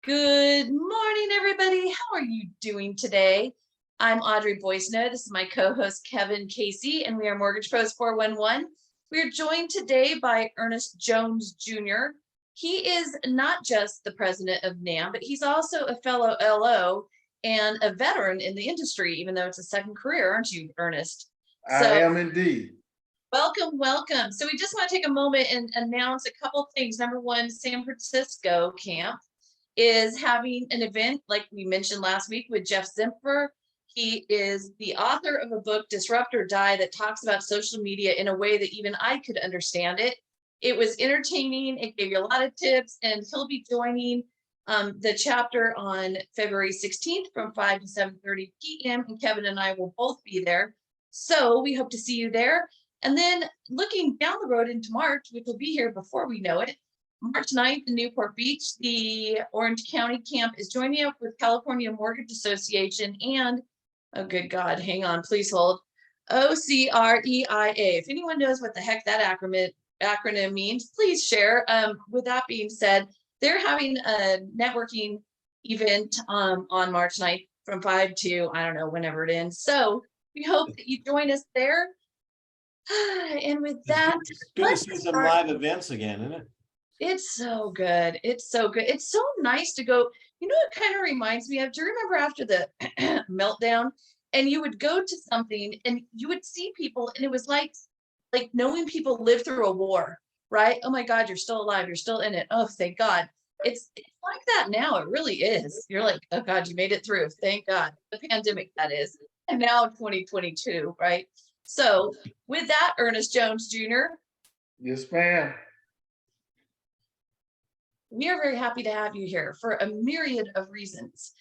Good morning, everybody. How are you doing today? I'm Audrey Boissonou. This is my co-host, Kevin Casey, and we are Mortgage Pros 411. We are joined today by Ernest Jones Jr. He is not just the president of NAMB, but he's also a fellow LO and a veteran in the industry, even though it's a second career, aren't you, Ernest? I am indeed. Welcome, welcome. So we just want to take a moment and announce a couple things. Number one, San Francisco camp is having an event, like we mentioned last week, with Jeff Zimpfer. He is the author of a book, Disrupt or Die, that talks about social media in a way that even I could understand it. It was entertaining. It gave you a lot of tips, and he'll be joining the chapter on February 16th from 5 to 7:30 p.m. And Kevin and I will both be there. So we hope to see you there. And then looking down the road into March, which will be here before we know it, March 9th in Newport Beach, the Orange County camp is joining up with California Mortgage Association and, oh good God, hang on, please hold, OCREIA. If anyone knows what the heck that acronym means, please share. With that being said, they're having a networking event on March 9th from 5 to, I don't know, whenever it ends. So we hope that you join us there. And with that, it's good to see some live events again, isn't it? It's so good. It's so good. It's so nice to go. You know, it kind of reminds me of, do you remember after the meltdown and you would go to something and you would see people and it was like knowing people lived through a war, right? Oh my God, you're still alive. You're still in it. Oh, thank God. It's like that now. It really is. You're like, oh God, you made it through. Thank God. The pandemic, that is. And now 2022, right? So with that, Ernest Jones Jr. Yes, ma'am. We are very happy to have you here for a myriad of reasons.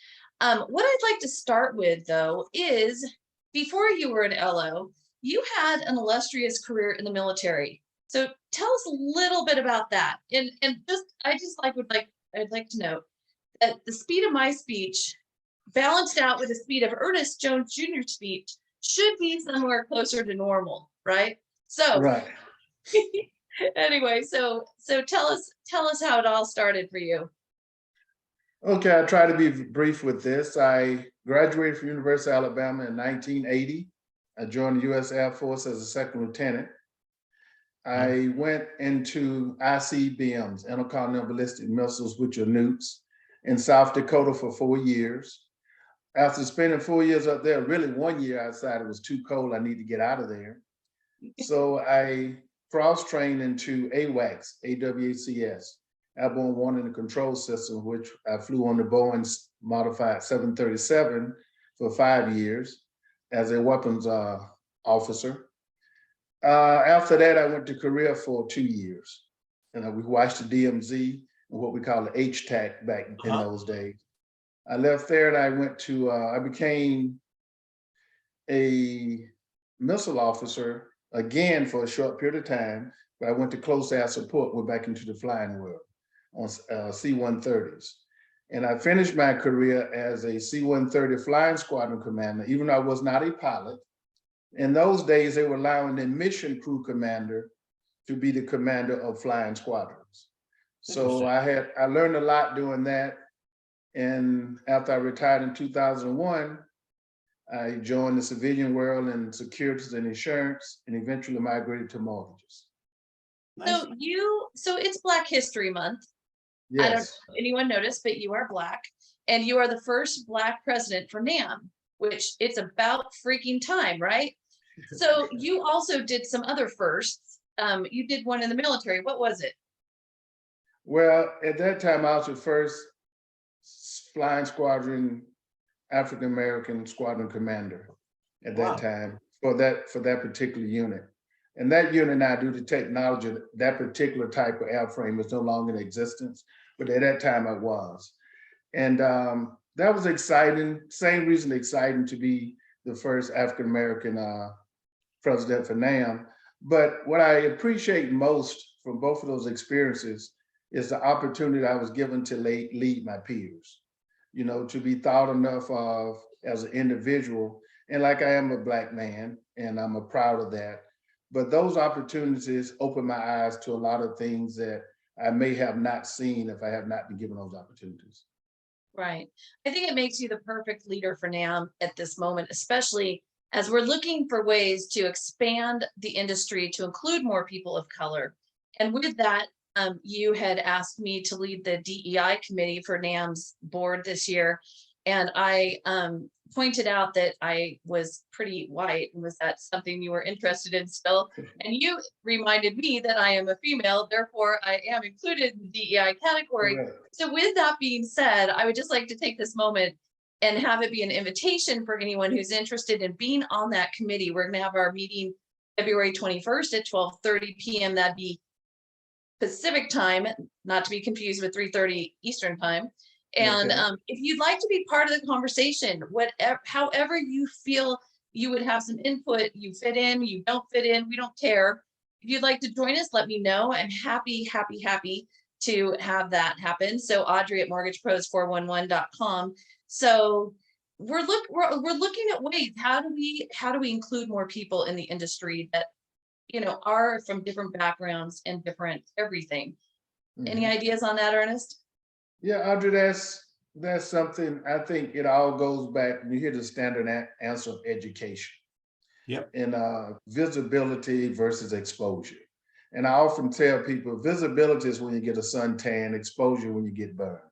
What I'd like to start with, though, is before you were an LO, you had an illustrious career in the military. So tell us a little bit about that. And I'd like to note that the speed of my speech, balanced out with the speed of Ernest Jones Jr.'s speech, should be somewhere closer to normal, right? So. Right. Anyway, so tell us how it all started for you. Okay, I'll try to be brief with this. I graduated from University of Alabama in 1980. I joined the U.S. Air Force as a second lieutenant. I went into ICBMs, intercontinental ballistic missiles, which are nukes, in South Dakota for 4 years. After spending 4 years up there, really 1 year outside, it was too cold. I need to get out of there. So I cross-trained into AWACS, AWACS, Airborne Warning and Control System, which I flew on the Boeing modified 737 for 5 years as a weapons officer. After that, I went to Korea for 2 years. And we watched the DMZ and what we call the HTAC back in those days. I left there and I went to, I became a missile officer again for a short period of time, but I went to close air support, went back into the flying world on C-130s. And I finished my career as a C-130 flying squadron commander, even though I was not a pilot. In those days, they were allowing the mission crew commander to be the commander of flying squadrons. So I learned a lot doing that. And after I retired in 2001, I joined the civilian world in securities and insurance, and eventually migrated to mortgages. Nice. So it's Black History Month. Yes. I don't know if anyone noticed, but you are Black, and you are the first Black president for NAMB, which it's about freaking time, right? So you also did some other firsts. You did one in the military. What was it? Well, at that time, I was the first flying squadron African-American squadron commander at that time for that particular unit. And that unit now, due to technology, that particular type of airframe is no longer in existence, but at that time I was. And that was exciting, same reason exciting to be the first African-American president for NAMB. But what I appreciate most from both of those experiences is the opportunity I was given to lead my peers. You know, to be thought enough of as an individual. And like I am a Black man, and I'm proud of that. But those opportunities opened my eyes to a lot of things that I may have not seen if I have not been given those opportunities. Right. I think it makes you the perfect leader for NAMB at this moment, especially as we're looking for ways to expand the industry to include more people of color. And with that, you had asked me to lead the DEI committee for NAMB's board this year. And I pointed out that I was pretty white. And was that something you were interested in still? And you reminded me that I am a female, therefore I am included in the DEI category. Correct. So with that being said, I would just like to take this moment and have it be an invitation for anyone who's interested in being on that committee. We're going to have our meeting February 21st at 12:30 p.m. That'd be Pacific time, not to be confused with 3:30 Eastern time. And Okay. if you'd like to be part of the conversation, whatever, however you feel you would have some input, you fit in, you don't fit in, we don't care. If you'd like to join us, let me know. I'm happy to have that happen. So Audrey at mortgagepros411.com. So we're looking at ways, how do we include more people in the industry that are from different backgrounds and different everything. Any Mhm. ideas on that, Ernest? Yeah, Audrey, that's something. I think it all goes back. You hear the standard answer of education. Yep. And visibility versus exposure. And I often tell people visibility is when you get a suntan, exposure when you get burned.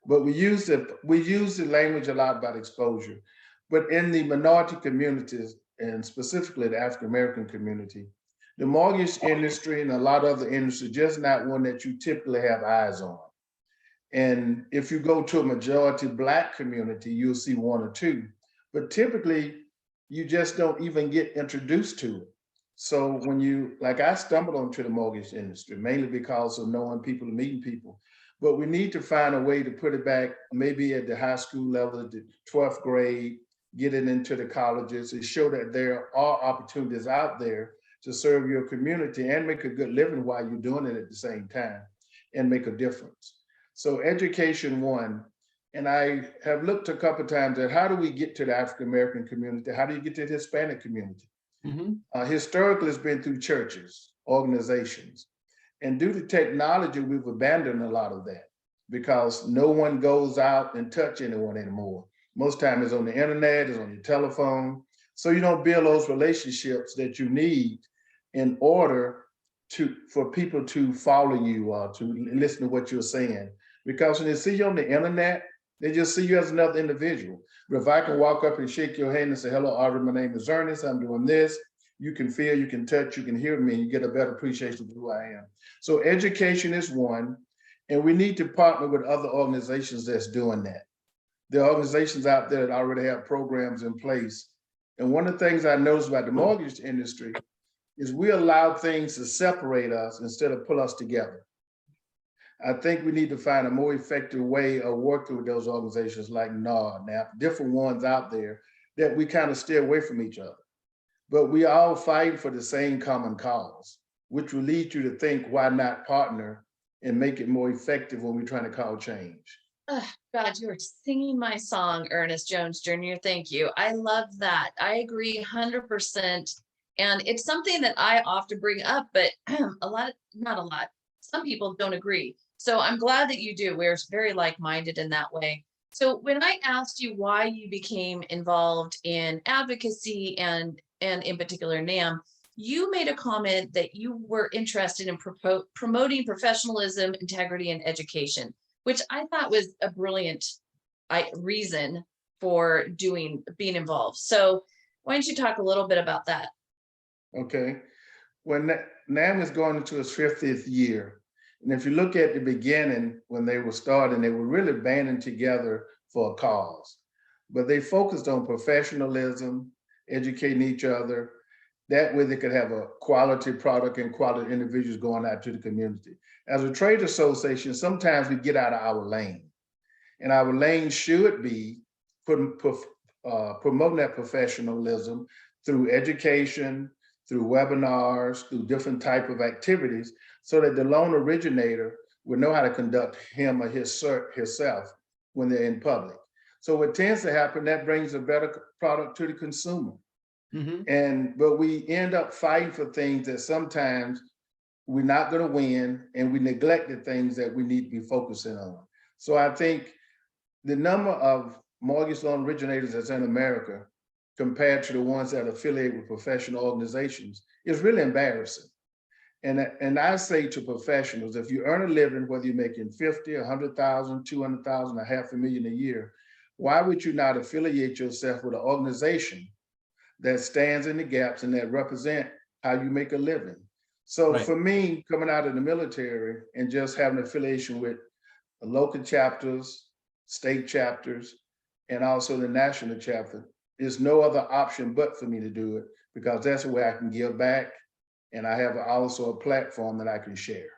But we use the language a lot about exposure. But in the minority communities, and specifically the African American community, the mortgage industry and a lot of other industries just not one that you typically have eyes on. And if you go to a majority Black community, you'll see one or two. But typically, you just don't even get introduced to it. So when I stumbled onto the mortgage industry mainly because of knowing people and meeting people. But we need to find a way to put it back, maybe at the high school level, at the 12th grade, get it into the colleges and show that there are opportunities out there to serve your community and make a good living while you're doing it at the same time and make a difference. So education one, and I have looked a couple of times at how do we get to the African American community? How do you get to the Hispanic community? Historically, it's been through churches, organizations. And due to technology, we've abandoned a lot of that because no one goes out and touch anyone anymore. Most time it's on the internet, it's on your telephone. So you don't build those relationships that you need in order for people to follow you or to listen to what you're saying. Because when they see you on the internet, they just see you as another individual. But if I can walk up and shake your hand and say, hello, Audrey, my name is Ernest, I'm doing this, you can feel, you can touch, you can hear me, and you get a better appreciation of who I am. So education is one, and we need to partner with other organizations that's doing that. There are organizations out there that already have programs in place. And one of the things I noticed about the mortgage industry is we allow things to separate us instead of pull us together. I think we need to find a more effective way of working with those organizations like NAMB, different ones out there that we kind of stay away from each other. But we all fight for the same common cause, which will lead you to think, why not partner and make it more effective when we're trying to call change? Oh, God, you are singing my song, Ernest Jones Jr. Thank you. I love that. I agree 100%. And it's something that I often bring up, but not a lot. Some people don't agree. So I'm glad that you do. We're very like-minded in that way. So when I asked you why you became involved in advocacy and in particular NAMB, you made a comment that you were interested in promoting professionalism, integrity, and education, which I thought was a brilliant reason for being involved. So why don't you talk a little bit about that? Okay. When NAMB is going into its 50th year, and if you look at the beginning, when they were starting, they were really banding together for a cause. But they focused on professionalism, educating each other. That way they could have a quality product and quality individuals going out to the community. As a trade association, sometimes we get out of our lane. And our lane should be promoting that professionalism through education, through webinars, through different type of activities, so that the loan originator will know how to conduct him or herself when they're in public. So what tends to happen, that brings a better product to the consumer. But we end up fighting for things that sometimes we're not going to win, and we neglect the things that we need to be focusing on. So I think the number of mortgage loan originators that's in America compared to the ones that affiliate with professional organizations is really embarrassing. And I say to professionals, if you earn a living, whether you're making 50, 100,000, 200,000, or $500,000 a year, why would you not affiliate yourself with an organization that stands in the gaps and that represent how you make a living? So Right. for me, coming out of the military and just having affiliation with local chapters, state chapters, and also the national chapter, there's no other option but for me to do it, because that's the way I can give back. And I have also a platform that I can share.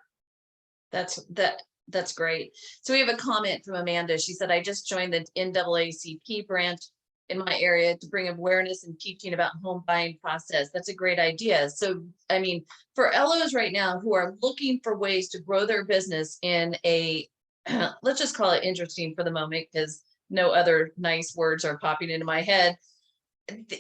That's great. So we have a comment from Amanda. She said, I just joined the NAACP branch in my area to bring awareness and teaching about home buying process. That's a great idea. So, I mean, for LOs right now who are looking for ways to grow their business in a, let's just call it interesting for the moment, because no other nice words are popping into my head.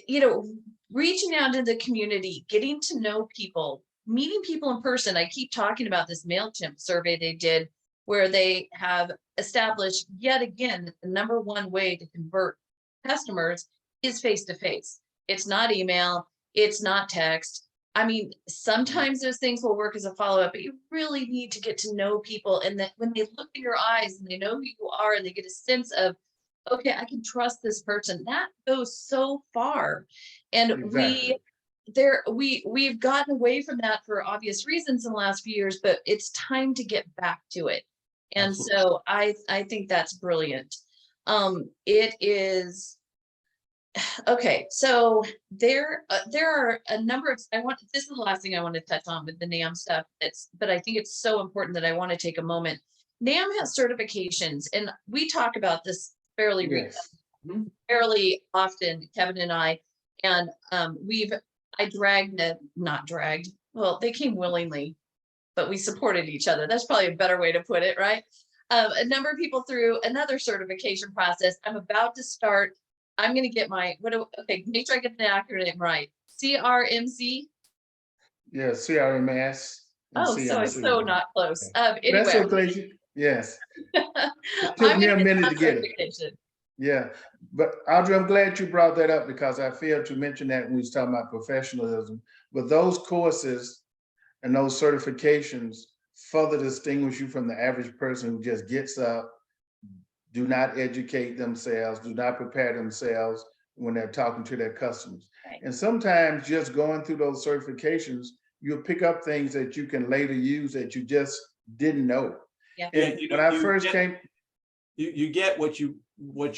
You know, reaching out into the community, getting to know people, meeting people in person. I keep talking about this MailChimp survey they did, where they have established yet again that the number one way to convert customers is face-to-face. It's not email, it's not text. I mean, sometimes those things will work as a follow-up, but you really need to get to know people. And that when they look in your eyes and they know who you are and they get a sense of, okay, I can trust this person, that goes so far. And Exactly. we've gotten away from that for obvious reasons in the last few years, but it's time to get back to it. And Absolutely. so I think that's brilliant. It is okay. So there are a number of, this is the last thing I want to touch on with the NAMB stuff. But I think it's so important that I want to take a moment. NAMB has certifications, and we talk about this fairly often, Kevin and I, and not dragged. Well, they came willingly, but we supported each other. That's probably a better way to put it, right? A number of people through another certification process. I'm about to start. I'm going to get my, okay, make sure I get the acronym right. CRMC. Yeah, CRMS. Oh, so I'm so not close. Anyway. That's okay. Yes. It took I'm me going a to get minute that to get it. certification. Yeah, but Audrey, I'm glad you brought that up, because I failed to mention that when we was talking about professionalism. But those courses and those certifications further distinguish you from the average person who just gets up, do not educate themselves, do not prepare themselves when they're talking to their customers. Right. And sometimes just going through those certifications, you'll pick up things that you can later use that you just didn't know. Yeah. And when I first came, you get what you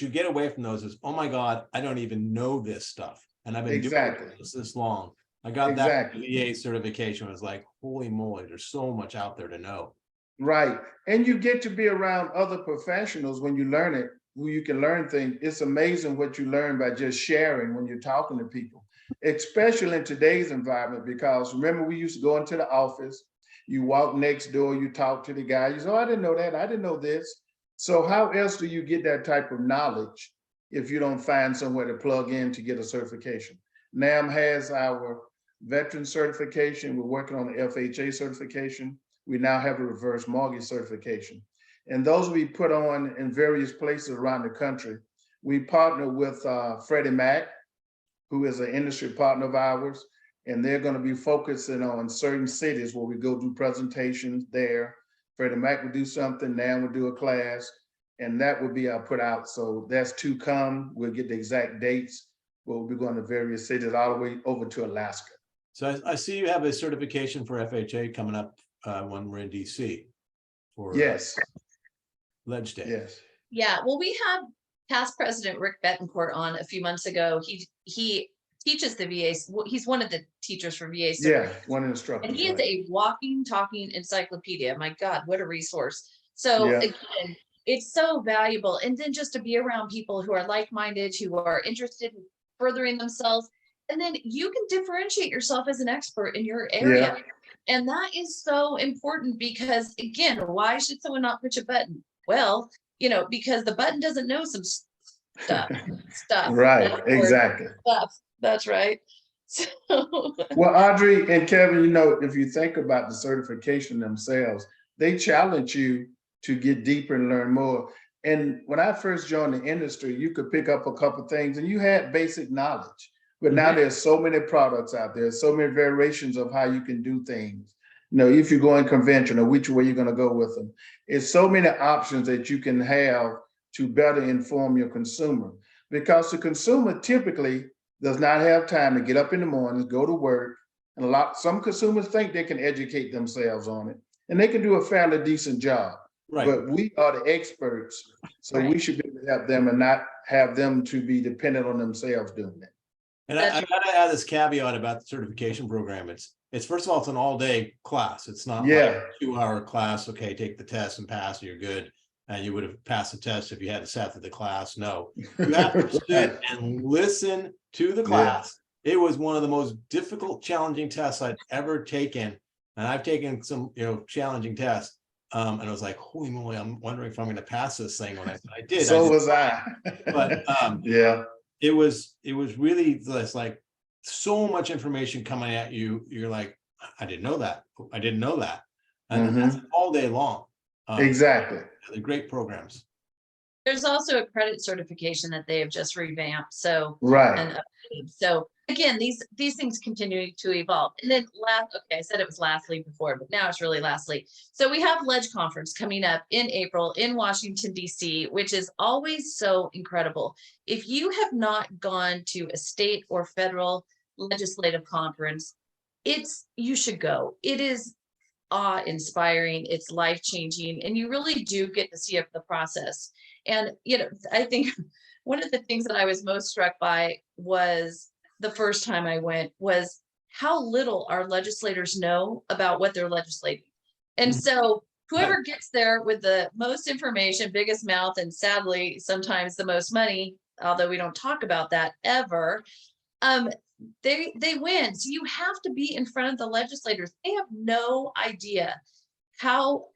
get away from those is, oh my God, I don't even know this stuff. And I've been Exactly. doing this long. I got Exactly. that VA certification. It was like, holy moly, there's so much out there to know. Right. And you get to be around other professionals when you learn it, who you can learn things. It's amazing what you learn by just sharing when you're talking to people, especially in today's environment, because remember, we used to go into the office, you walk next door, you talk to the guy, you say, oh, I didn't know that, I didn't know this. So how else do you get that type of knowledge if you don't find somewhere to plug in to get a certification? NAMB has our veteran certification. We're working on the FHA certification. We now have a reverse mortgage certification. And those will be put on in various places around the country. We partner with Freddie Mac, who is an industry partner of ours, and they're going to be focusing on certain cities where we go do presentations there. Freddie Mac will do something, NAMB will do a class, and that will be put out. So that's to come. We'll get the exact dates. We'll be going to various cities all the way over to Alaska. So I see you have a certification for FHA coming up when we're in DC for Yes. Ledge Day. Yes. Yeah, well, we had past President Rick Betancourt on a few months ago. He teaches the VA. He's one of the teachers for VA. Yeah, one of the instructors. And he is a walking, talking encyclopedia. My God, what a resource. So Yeah. again, it's so valuable. And then just to be around people who are like-minded, who are interested in furthering themselves. And then you can differentiate yourself as an expert in your area. Yeah. And that is so important, because again, why should someone not push a button? Well, you know, because the button doesn't know some stuff. Right, exactly. Stuff. That's right. So. Well, Audrey and Kevin, you know, if you think about the certification themselves, they challenge you to get deeper and learn more. And when I first joined the industry, you could pick up a couple things and you had basic knowledge. But now there's so many products out there, so many variations of how you can do things. You know, if you're going conventional, which way you're going to go with them. It's so many options that you can have to better inform your consumer, because the consumer typically does not have time to get up in the morning, go to work. And some consumers think they can educate themselves on it, and they can do a fairly decent job. Right. But we are the experts, so we should be able to help them and not have them to be dependent on themselves doing it. And I gotta add this caveat about the certification program. It's first of all, it's an all-day class. It's not like a 2-hour class. Okay, take the test and pass, you're good. And you would have passed the test if you had sat through the class. No, you have to sit and listen to the class. It was one of the most difficult, challenging tests I'd ever taken. And I've taken some, challenging tests. And I was like, holy moly, I'm wondering if I'm going to pass this thing. When I did. So was I. But it was really like so much information coming at you. You're like, I didn't know that. I didn't know that. And that's all day long. Exactly. They're great programs. There's also a credit certification that they have just revamped. So so again, these things continue to evolve. And then I said it was lastly before, but now it's really lastly. So we have Ledge Conference coming up in April in Washington, D.C., which is always so incredible. If you have not gone to a state or federal legislative conference, you should go. It is awe-inspiring, it's life-changing, and you really do get to see the process. And I think one of the things that I was most struck by was the first time I went was how little our legislators know about what they're legislating. And so whoever gets there with the most information, biggest mouth, and sadly sometimes the most money, although we don't talk about that ever, they win. So you have to be in front of the legislators. They have no idea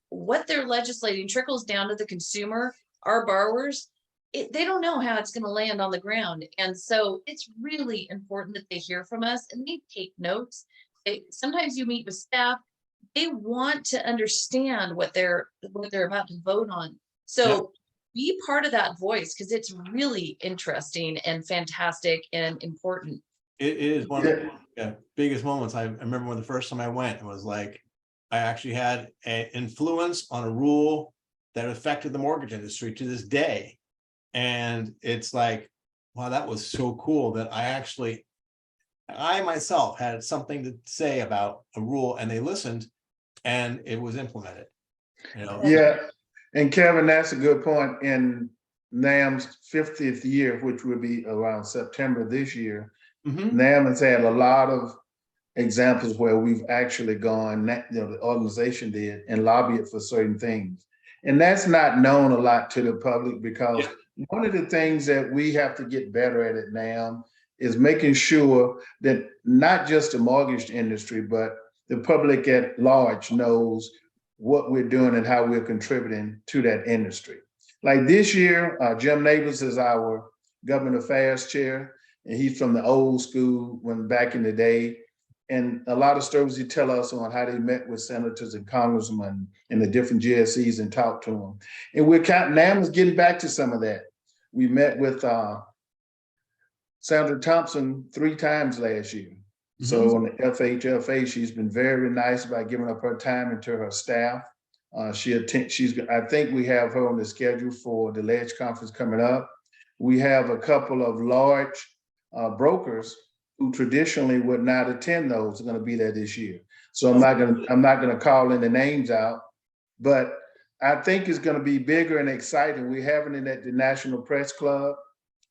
what they're legislating trickles down to the consumer, our borrowers. They don't know how it's going to land on the ground. And so it's really important that they hear from us and they take notes. Sometimes you meet with staff, they want to understand what they're about to vote on. So be part of that voice, because it's really interesting and fantastic and important. It is one of the biggest moments. I remember when the first time I went, it was like, I actually had an influence on a rule that affected the mortgage industry to this day. And it's like, wow, that was so cool that I myself had something to say about a rule, and they listened and it was implemented. Yeah. And Kevin, that's a good point. In NAMB's 50th year, which will be around September this year, NAMB has had a lot of examples where we've actually gone, the organization did, and lobbied for certain things. And that's not known a lot to the public, because one of the things that we have to get better at NAMB is making sure that not just the mortgage industry, but the public at large knows what we're doing and how we're contributing to that industry. Like this year, Jim Nabors is our government affairs chair, and he's from the old school, when back in the day. And a lot of stories he tell us on how they met with senators and congressmen and the different GSEs and talked to them. And NAMB is getting back to some of that. We met with Senator Thompson 3 times last year. So on the FHFA, she's been very nice about giving up her time and to her staff. I think we have her on the schedule for the Ledge Conference coming up. We have a couple of large brokers who traditionally would not attend those are going to be there this year. So I'm not going to call any names out, but I think it's going to be bigger and exciting. We're having it at the National Press Club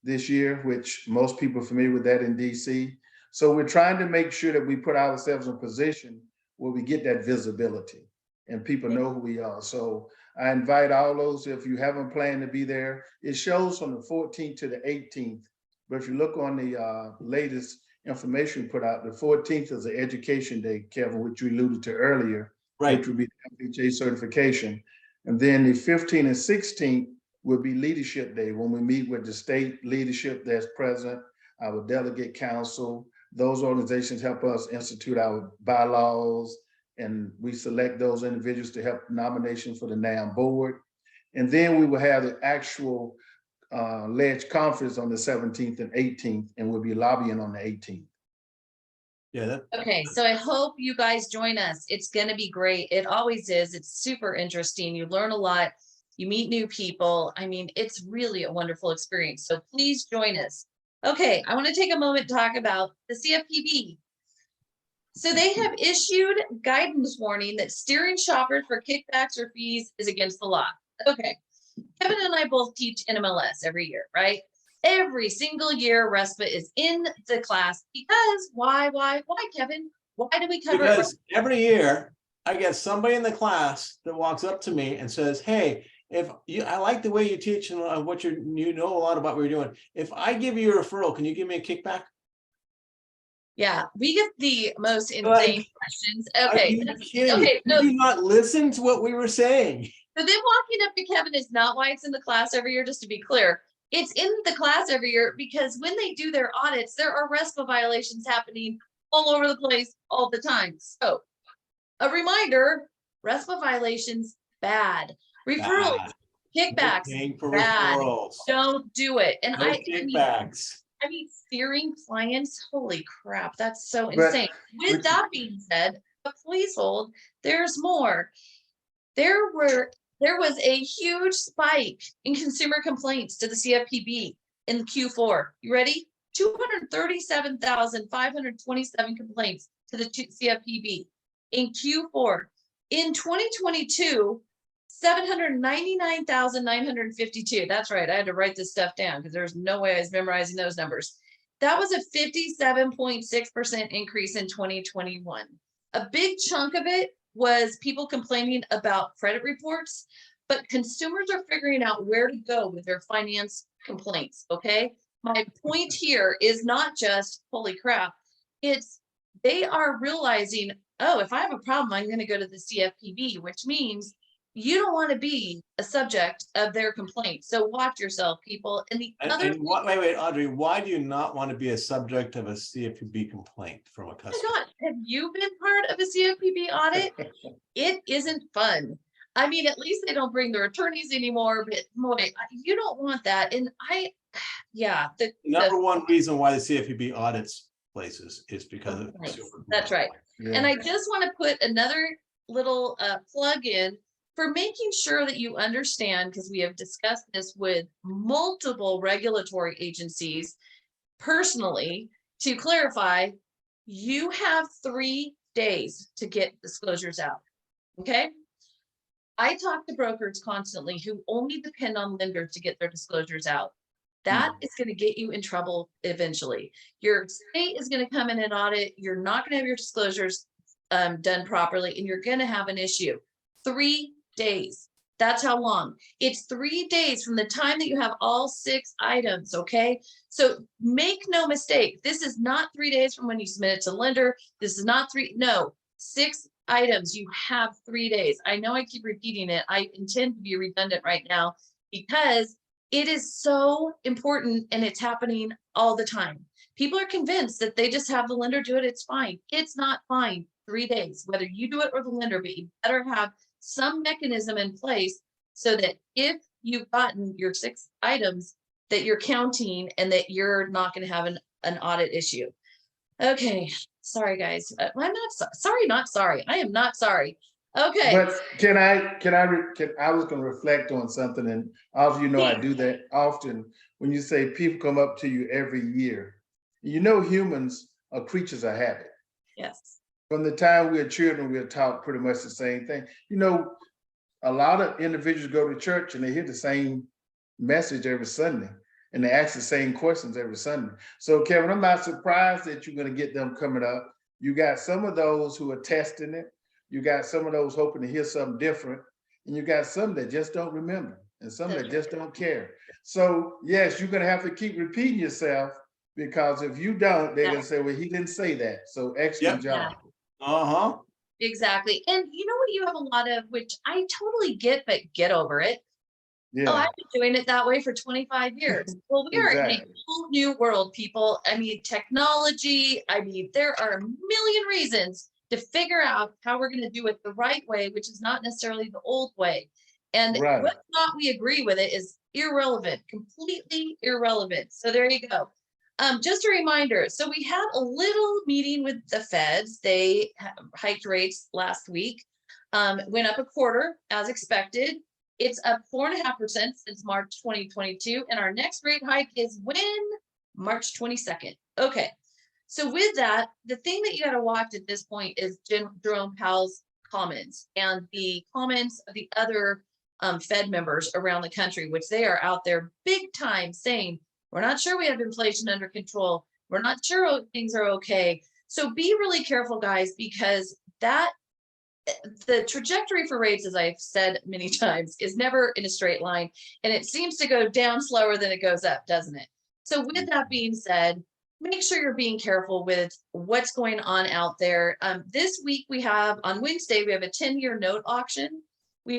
this year, which most people are familiar with that in DC. So we're trying to make sure that we put ourselves in a position where we get that visibility and people know who we are. So I invite all those, if you haven't planned to be there, it shows from the 14th to the 18th. But if you look on the latest information put out, the 14th is the Education Day, Kevin, which you alluded to earlier, which would be the FHA certification. And then the 15th and 16th will be Leadership Day, when we meet with the state leadership that's present, our delegate council. Those organizations help us institute our bylaws, and we select those individuals to help nomination for the NAMB board. And then we will have the actual ledge conference on the 17th and 18th, and we'll be lobbying on the 18th. Yeah. Okay, so I hope you guys join us. It's going to be great. It always is. It's super interesting. You learn a lot. You meet new people. I mean, it's really a wonderful experience. So please join us. Okay, I want to take a moment to talk about the CFPB. So they have issued guidance warning that steering shoppers for kickbacks or fees is against the law. Okay, Kevin and I both teach NMLS every year, right? Every single year, RESPA is in the class because why, Kevin? Why do we cover it? Because every year I get somebody in the class that walks up to me and says, hey, I like the way you teach and what you know a lot about what you're doing. If I give you a referral, can you give me a kickback? Yeah, we get the most insane questions. Okay, okay. no. Did you not listen to what we were saying? So them walking up to Kevin is not why it's in the class every year, just to be clear. It's in the class every year because when they do their audits, there are RESPA violations happening all over the place all the time. So a reminder, RESPA violations, bad. Referrals, kickbacks, bad. Referrals. Don't do it. And no kickbacks. I mean, steering clients, holy crap, that's so insane. With that being said, but please hold, there's more. There was a huge spike in consumer complaints to the CFPB in Q4. You ready? 237,527 complaints to the CFPB in Q4. In 2022, 799,952. That's right. I had to write this stuff down because there's no way I was memorizing those numbers. That was a 57.6% increase in 2021. A big chunk of it was people complaining about credit reports, but consumers are figuring out where to go with their finance complaints, okay? My point here is not just, holy crap, it's they are realizing, oh, if I have a problem, I'm going to go to the CFPB, which means you don't want to be a subject of their complaint. So watch yourself, people. And the other wait, Audrey, why do you not want to be a subject of a CFPB complaint from a customer? Oh my God, have you been part of a CFPB audit? It isn't fun. I mean, at least they don't bring their attorneys anymore, but boy, you don't want that. And the number one reason why the CFPB audits places is because of that's right. Yeah. And I just want to put another little plug in for making sure that you understand, because we have discussed this with multiple regulatory agencies personally, to clarify, you have 3 days to get disclosures out, okay? I talk to brokers constantly who only depend on lenders to get their disclosures out. That is going to get you in trouble eventually. Your state is going to come in and audit. You're not going to have your disclosures done properly, and you're going to have an issue. 3 days. That's how long. It's 3 days from the time that you have all 6 items, okay? So make no mistake. This is not 3 days from when you submit it to lender. This is not 6 items. You have 3 days. I know I keep repeating it. I intend to be redundant right now because it is so important and it's happening all the time. People are convinced that they just have the lender do it. It's fine. It's not fine. 3 days, whether you do it or the lender, but you better have some mechanism in place so that if you've gotten your 6 items that you're counting and that you're not going to have an audit issue. Okay, sorry guys. I'm not sorry, not sorry. I am not sorry. Okay. But I was going to reflect on something, and all of you know I do that often. When you say people come up to you every year, you know humans are creatures of habit. Yes. From the time we were children, we were taught pretty much the same thing. You know, a lot of individuals go to church and they hear the same message every Sunday, and they ask the same questions every Sunday. So, Kevin, I'm not surprised that you're going to get them coming up. You got some of those who are testing it. You got some of those hoping to hear something different. And you got some that just don't remember, and some that just don't care. So, yes, you're going to have to keep repeating yourself, because if you don't, they're going to say, well, he didn't say that. So excellent job. Exactly. And you know what you have a lot of, which I totally get, but get over it. Yeah. Oh, I've been doing it that way for 25 years. Well, we are in a whole new world, people. I mean, technology. I mean, there are a million reasons to figure out how we're going to do it the right way, which is not necessarily the old way. And Right. whether or not we agree with it is irrelevant, completely irrelevant. So there you go. Just a reminder. So we had a little meeting with the feds. They hiked rates last week, went up a quarter as expected. It's up 4.5% since March 2022. And our next rate hike is when? March 22nd. Okay. So with that, the thing that you got to watch at this point is Jerome Powell's comments and the comments of the other Fed members around the country, which they are out there big time saying, we're not sure we have inflation under control. We're not sure things are okay. So be really careful, guys, because the trajectory for rates, as I've said many times, is never in a straight line. And it seems to go down slower than it goes up, doesn't it? So with that being said, make sure you're being careful with what's going on out there. This week on Wednesday, we have a 10-year note auction.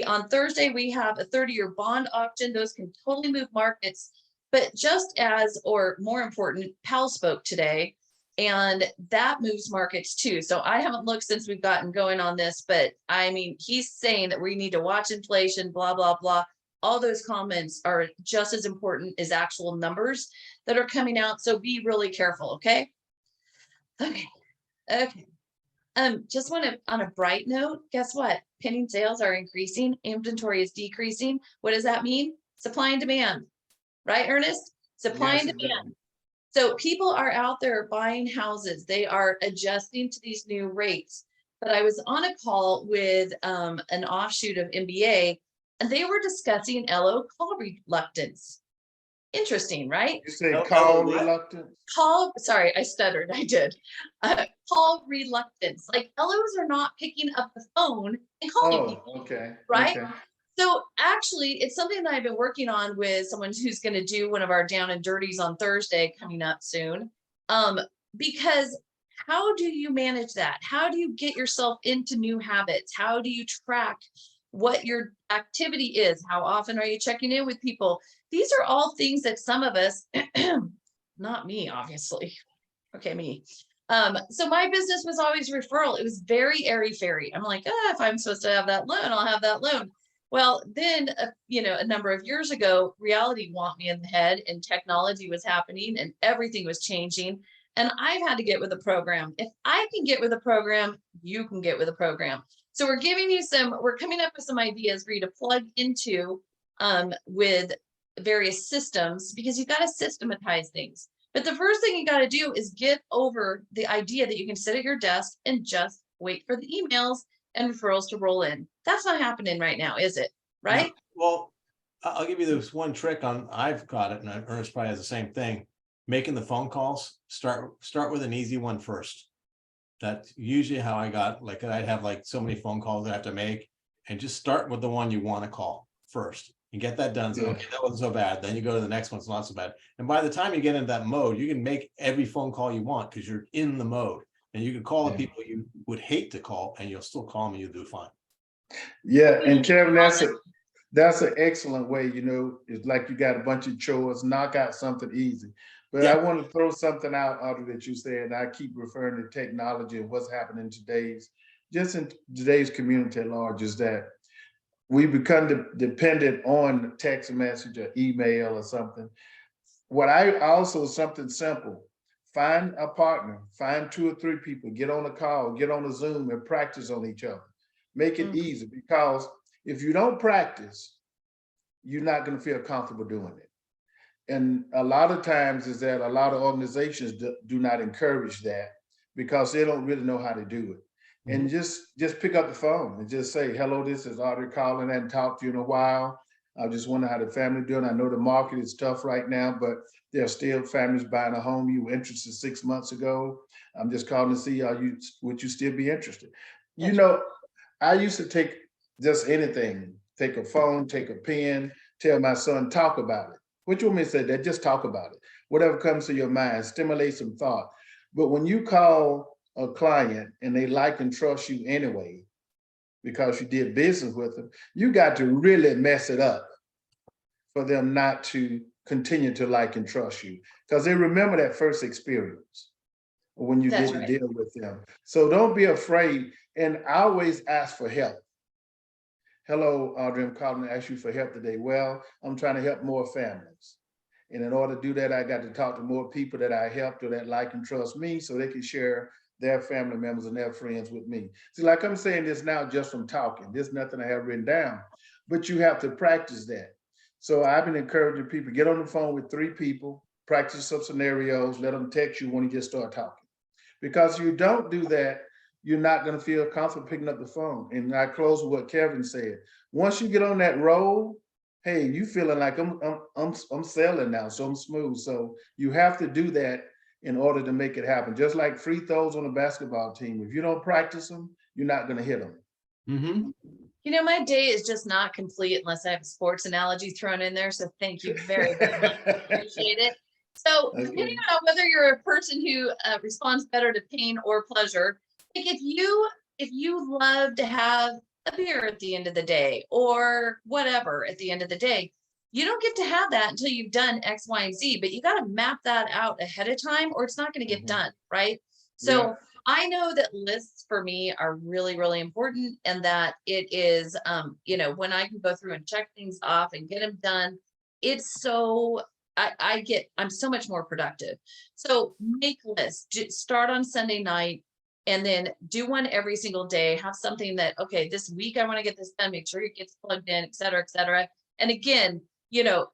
On Thursday, we have a 30-year bond auction. Those can totally move markets. But just as, or more important, Powell spoke today, and that moves markets too. So I haven't looked since we've gotten going on this, but I mean, he's saying that we need to watch inflation, blah, blah, blah. All those comments are just as important as actual numbers that are coming out. So be really careful, okay? Okay. Just want to, on a bright note, guess what? Pending sales are increasing, inventory is decreasing. What does that mean? Supply and demand, right, Ernest? Supply and demand. So people are out there buying houses. They are adjusting to these new rates. But I was on a call with an offshoot of MBA, and they were discussing LO call reluctance. Interesting, right? You say call reluctance? Sorry, I stuttered. I did. Call reluctance. Like LOs are not picking up the phone and calling people. Okay. Right? Okay. So actually, it's something that I've been working on with someone who's going to do one of our down and dirties on Thursday coming up soon. Because how do you manage that? How do you get yourself into new habits? How do you track what your activity is? How often are you checking in with people? These are all things that some of us, not me, obviously. Okay, me. So my business was always referral. It was very airy-fairy. I'm like, if I'm supposed to have that loan, I'll have that loan. Well, then, a number of years ago, reality whomped me in the head and technology was happening and everything was changing. And I've had to get with a program. If I can get with a program, you can get with a program. So we're coming up with some ideas for you to plug into with various systems, because you got to systematize things. But the first thing you got to do is get over the idea that you can sit at your desk and just wait for the emails and referrals to roll in. That's not happening right now, is it? Right? No. Well, I'll give you this one trick I've got it, and Ernest probably has the same thing. Making the phone calls, start with an easy one first. That's usually how I got, like, I'd have like so many phone calls I have to make, and just start with the one you want to call first and get that done. So, okay, that wasn't so bad. Then you go to the next one, it's not so bad. And by the time you get into that mode, you can make every phone call you want because you're in the mode, and you can call the people you would hate to call, and you'll still call them and you'll do fine. Yeah, and Kevin, that's an excellent way. It's like you got a bunch of chores, knock out something easy. But I want to throw something out, Audrey, that you said, and I keep referring to technology and what's happening in today's community at large, is that we become dependent on text message or email or something. Something simple, find a partner, find 2 or 3 people, get on a call, get on a Zoom and practice on each other. Make it easy, because if you don't practice, you're not going to feel comfortable doing it. And a lot of times is that a lot of organizations do not encourage that because they don't really know how to do it. And just pick up the phone and just say, hello, this is Audrey calling. I hadn't talked to you in a while. I just wonder how the family doing. I know the market is tough right now, but there are still families buying a home you were interested 6 months ago. I'm just calling to see would you still be interested? I used to take just anything, take a phone, take a pen, tell my son, talk about it. What you want me to say? That just talk about it. Whatever comes to your mind, stimulate some thought. But when you call a client and they like and trust you anyway, because you did business with them, you got to really mess it up for them not to continue to like and trust you, because they remember that first experience when you didn't deal with them. So don't be afraid, and always ask for help. hello, Audrey, I'm calling to ask you for help today. Well, I'm trying to help more families. And in order to do that, I got to talk to more people that I helped or that like and trust me so they can share their family members and their friends with me. See, like I'm saying this now just from talking. There's nothing I have written down, but you have to practice that. So I've been encouraging people, get on the phone with 3 people, practice some scenarios, let them text you when you just start talking. Because if you don't do that, you're not going to feel comfortable picking up the phone. And I close with what Kevin said. Once you get on that roll, hey, you feeling like I'm selling now, so I'm smooth. So you have to do that in order to make it happen. Just like free throws on a basketball team. If you don't practice them, you're not going to hit them. Mm-hmm. You know, my day is just not complete unless I have a sports analogy thrown in there. So thank you very, very much. I appreciate it. So depending on whether you're a person who responds better to pain or pleasure, like if you love to have a beer at the end of the day or whatever at the end of the day, you don't get to have that until you've done X, Y, and Z, but you got to map that out ahead of time or it's not going to get done, right? So I know that lists for me are really, really important and that it is, you know, when I can go through and check things off and get them done, it's so, I'm so much more productive. So make lists, start on Sunday night and then do one every single day. Have something that, okay, this week I want to get this done, make sure it gets plugged in, et cetera, et cetera. And again, you know,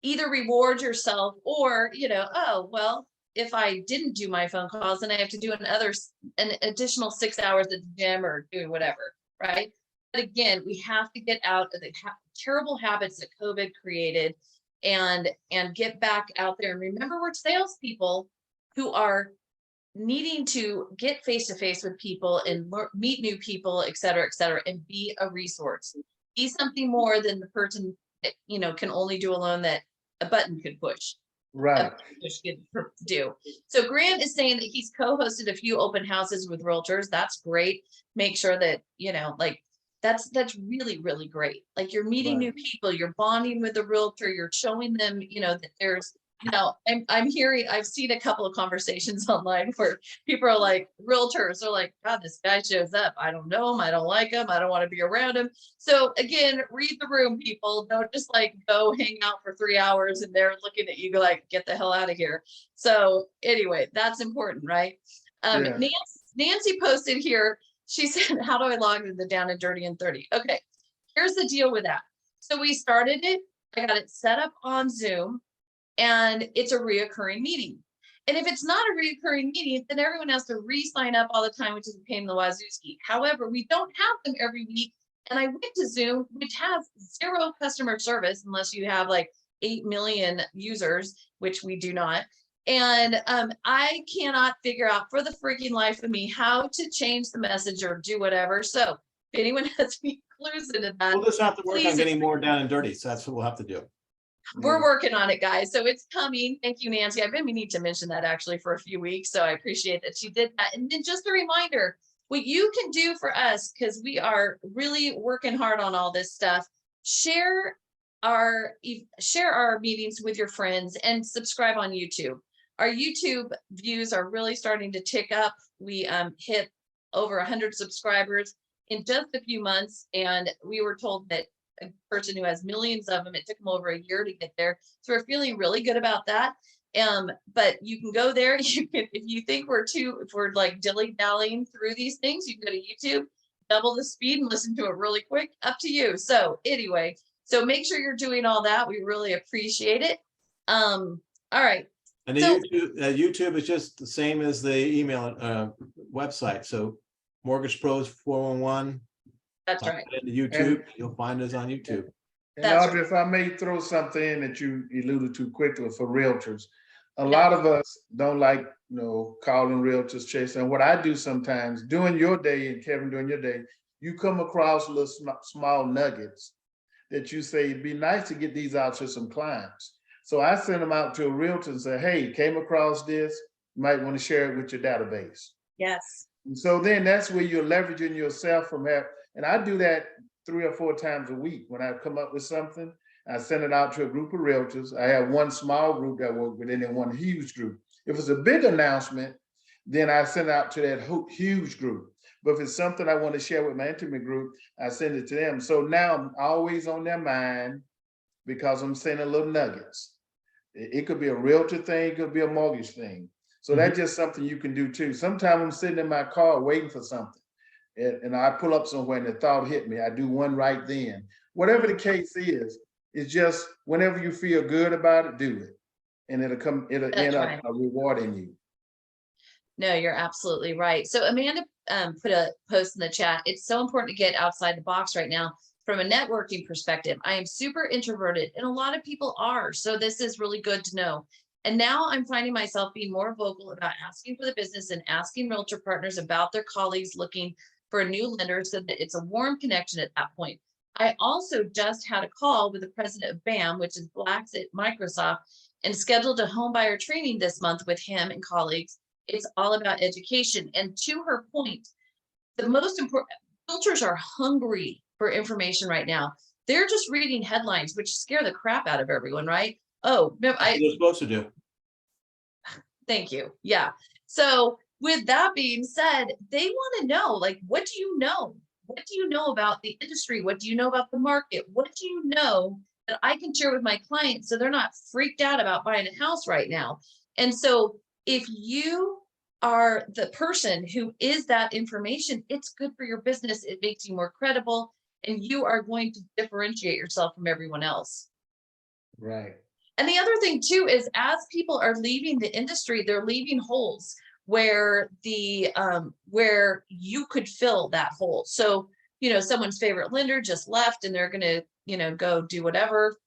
either reward yourself or, you know, oh, well, if I didn't do my phone calls, then I have to do an additional 6 hours at the gym or doing whatever, right? But again, we have to get out of the terrible habits that COVID created and get back out there. And remember, we're salespeople who are needing to get face-to-face with people and meet new people, et cetera, and be a resource. Be something more than the person that, you know, can only do alone that a button could push. Right. Do. So Grant is saying that he's co-hosted a few open houses with realtors. That's great. Make sure that, you know, like that's really, really great. Like you're meeting new people, you're bonding with the realtor, you're showing them, you know, that there's, you know, I've seen a couple of conversations online where people are like, realtors are like, God, this guy shows up. I don't know him. I don't like him. I don't want to be around him. So again, read the room, people. Don't just like go hang out for 3 hours and they're looking at you, go like, get the hell out of here. So anyway, that's important, right? Nancy posted here. She said, how do I log into the Down and Dirty and 30? Okay, here's the deal with that. So we started it. I got it set up on Zoom. And it's a reoccurring meeting. And if it's not a reoccurring meeting, then everyone has to re-sign up all the time, which is a pain in the wazooski. However, we don't have them every week. And I went to Zoom, which has 0 customer service, unless you have like 8 million users, which we do not. And I cannot figure out for the freaking life of me how to change the message or do whatever. So if anyone has any clues into that, We'll just have to work on getting more Down and Dirty. So that's what we'll have to do. We're working on it, guys. So it's coming. Thank you, Nancy. I've been meaning to mention that actually for a few weeks. So I appreciate that she did that. And then just a reminder, what you can do for us, because we are really working hard on all this stuff, share our meetings with your friends and subscribe on YouTube. Our YouTube views are really starting to tick up. We hit over 100 subscribers in just a few months. And we were told that a person who has millions of them, it took them over a year to get there. So we're feeling really good about that. But you can go there. You can, if you think if we're like dilly-dallying through these things, you can go to YouTube, double the speed and listen to it really quick, up to you. So anyway, so make sure you're doing all that. We really appreciate it. All right. And the YouTube is just the same as the email website. So Mortgage Pros 411. That's right. Into YouTube, you'll find us on YouTube. And Audrey, if I may throw something in that you alluded to quickly for realtors, a lot of us don't like, you know, calling realtors, chasing. What I do sometimes, during your day, and Kevin, during your day, you come across little small nuggets that you say, it'd be nice to get these out to some clients. So I send them out to a realtor and say, hey, came across this, you might want to share it with your database. Yes. And so then that's where you're leveraging yourself from that. And I do that 3 or 4 times a week. When I come up with something, I send it out to a group of realtors. I have one small group that I work with and then one huge group. If it's a big announcement, then I send it out to that huge group. But if it's something I want to share with my intimate group, I send it to them. So now I'm always on their mind because I'm sending little nuggets. It could be a realtor thing, it could be a mortgage thing. So that's just something you can do too. Sometimes I'm sitting in my car waiting for something, and I pull up somewhere and the thought hit me. I do one right then. Whatever the case is, it's just whenever you feel good about it, do it. And it'll That's end up right. rewarding you. No, you're absolutely right. So Amanda put a post in the chat. It's so important to get outside the box right now from a networking perspective. I am super introverted and a lot of people are. So this is really good to know. And now I'm finding myself being more vocal about asking for the business and asking realtor partners about their colleagues looking for a new lender so that it's a warm connection at that point. I also just had a call with the president of BAM, which is Blacks at Microsoft, and scheduled a home buyer training this month with him and colleagues. It's all about education. And to her point, the most important, realtors are hungry for information right now. They're just reading headlines, which scare the crap out of everyone, right? Oh, no, You're supposed to do. thank you. Yeah. So with that being said, they want to know, like, what do you know? What do you know about the industry? What do you know about the market? What do you know that I can share with my clients so they're not freaked out about buying a house right now? And so if you are the person who is that information, it's good for your business. It makes you more credible and you are going to differentiate yourself from everyone else. Right. And the other thing too is as people are leaving the industry, they're leaving holes where where you could fill that hole. So, someone's favorite lender just left and they're going to, go do whatever.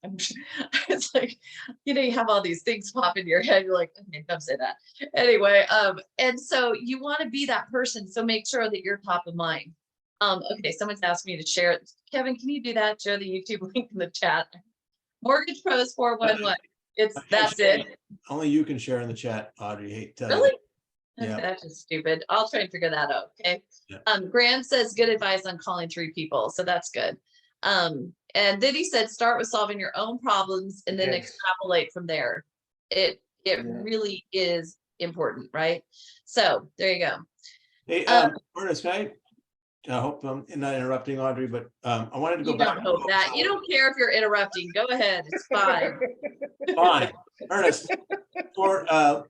It's like, you have all these things pop in your head. You're like, okay, don't say that. Anyway, and so you want to be that person. So make sure that you're top of mind. Okay, someone's asked me to share it. Kevin, can you do that? Share the YouTube link in the chat. Mortgage Pros 411. That's it. Only you can share in the chat, Audrey. Hate to tell Really? you. Yeah. That's just stupid. I'll try and figure that out. Okay. Yeah. Graham says good advice on calling 3 people. So that's good. And then he said, start with solving your own problems and then extrapolate from there. It really is important, right? So there you go. Hey, Ernest, I hope I'm not interrupting Audrey, but I wanted to go back. You don't hope that. You don't care if you're interrupting. Go ahead. It's fine. Fine. Ernest, for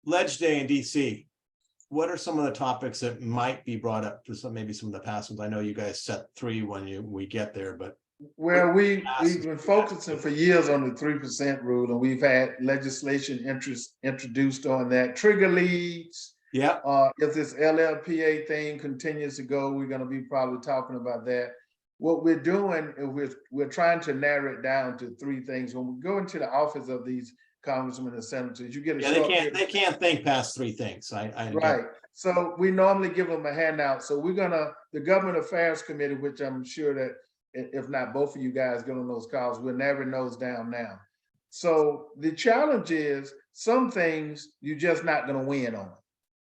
Ledge Day in DC, what are some of the topics that might be brought up for maybe some of the past ones? I know you guys set 3 when we get there, but well, we've been focusing for years on the 3% rule, and we've had legislation introduced on that. Trigger leads. Yeah. If this LLPA thing continues to go, we're going to be probably talking about that. What we're doing is we're trying to narrow it down to 3 things. When we go into the office of these congressmen and senators, you get a they can't think past 3 things. Right. So we normally give them a handout. So the Government Affairs Committee, which I'm sure that if not both of you guys get on those calls, we're narrowing those down now. So the challenge is some things you're just not going to win on.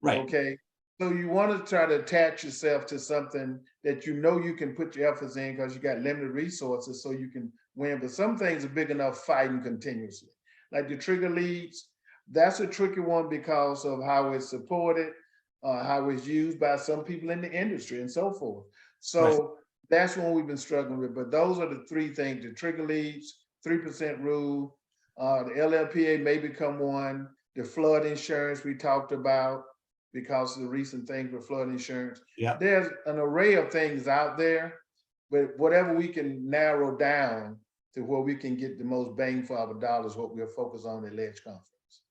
Right. Okay. So you want to try to attach yourself to something that you can put your efforts in because you got limited resources so you can win. But some things are big enough fighting continuously. Like the trigger leads, that's a tricky one because of how it's supported, how it's used by some people in the industry and so forth. So that's one we've been struggling with. But those are the 3 things: the trigger leads, 3% rule, the LLPA may become one, the flood insurance we talked about because of the recent things with flood insurance. Yeah. There's an array of things out there, but whatever we can narrow down to where we can get the most bang for our dollars, what we'll focus on at Ledge Conference.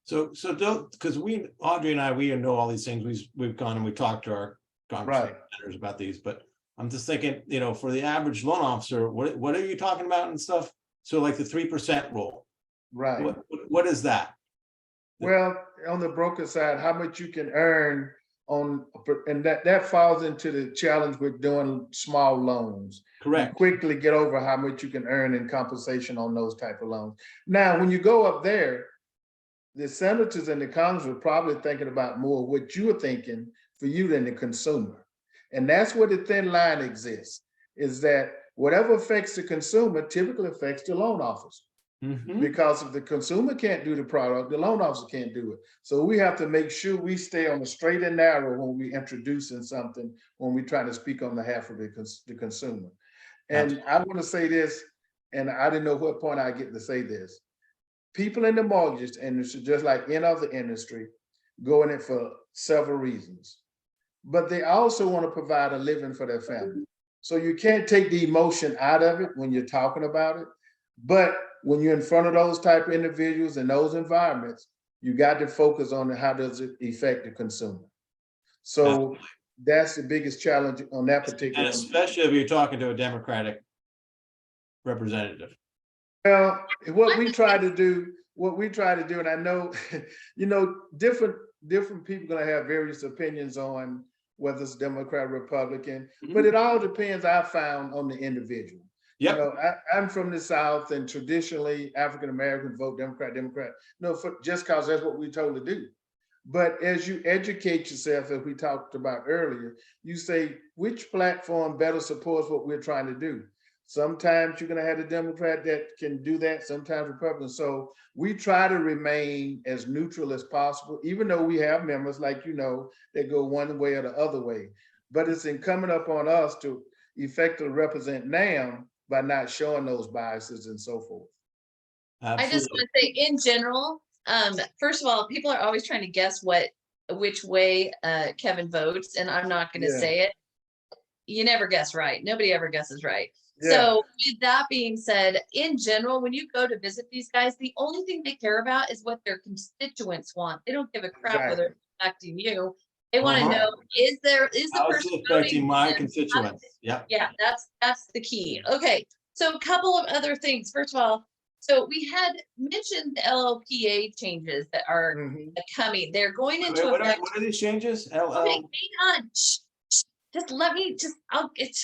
So don't, because Audrey and I, we know all these things. We've gone and we talked to our congressmen about these, but I'm just thinking, for the average loan officer, what are you talking about and stuff? So like the 3% rule, right? What is that? Well, on the broker side, how much you can earn on, and that falls into the challenge with doing small loans. Correct. You quickly get over how much you can earn in compensation on those type of loans. Now, when you go up there, the senators and the Congress are probably thinking about more what you're thinking for you than the consumer. And that's where the thin line exists, is that whatever affects the consumer typically affects the loan officer. Because if the consumer can't do the product, the loan officer can't do it. So we have to make sure we stay on the straight and narrow when we introducing something, when we try to speak on behalf of the consumer. And I want to say this, and I didn't know what point I get to say this. People in the mortgage industry, just like any other industry, go in it for several reasons. But they also want to provide a living for their family. So you can't take the emotion out of it when you're talking about it. But when you're in front of those type of individuals in those environments, you got to focus on how does it affect the consumer. So that's the biggest challenge on that particular. And especially if you're talking to a Democratic representative. Well, what we try to do, and I know, different people gonna have various opinions on whether it's Democrat, Republican, but it all depends, I found, on the individual. Yep. I'm from the South, and traditionally African Americans vote Democrat. Just because that's what we're told to do. But as you educate yourself, as we talked about earlier, you say which platform better supports what we're trying to do. Sometimes you're going to have a Democrat that can do that, sometimes Republican. So we try to remain as neutral as possible, even though we have members like, that go one way or the other way. But it's incumbent upon us to effectively represent NAMB by not showing those biases and so forth. Absolutely. I just want to say, in general, first of all, people are always trying to guess which way Kevin votes, and I'm not going to say it. You never guess right. Nobody ever guesses right. Yeah. So with that being said, in general, when you go to visit these guys, the only thing they care about is what their constituents want. They don't give a crap whether it's affecting you. They want to know, is the person affecting my constituents? Yeah. Yeah, that's the key. Okay. So a couple of other things. First of all, so we had mentioned the LLPA changes that are coming. They're going into effect. What are these changes? Okay, hang on. Just let me I'll get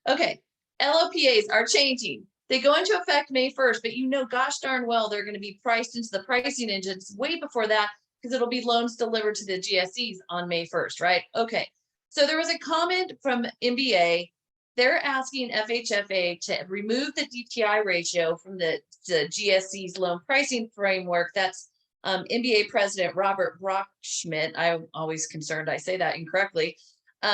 okay. LLPAs are changing. They go into effect May 1st, but gosh darn well they're going to be priced into the pricing engines way before that, because it'll be loans delivered to the GSEs on May 1st, right? Okay. So there was a comment from MBA. They're asking FHFA to remove the DTI ratio from the GSE's loan pricing framework. That's MBA President Robert Brockschmidt. I'm always concerned I say that incorrectly.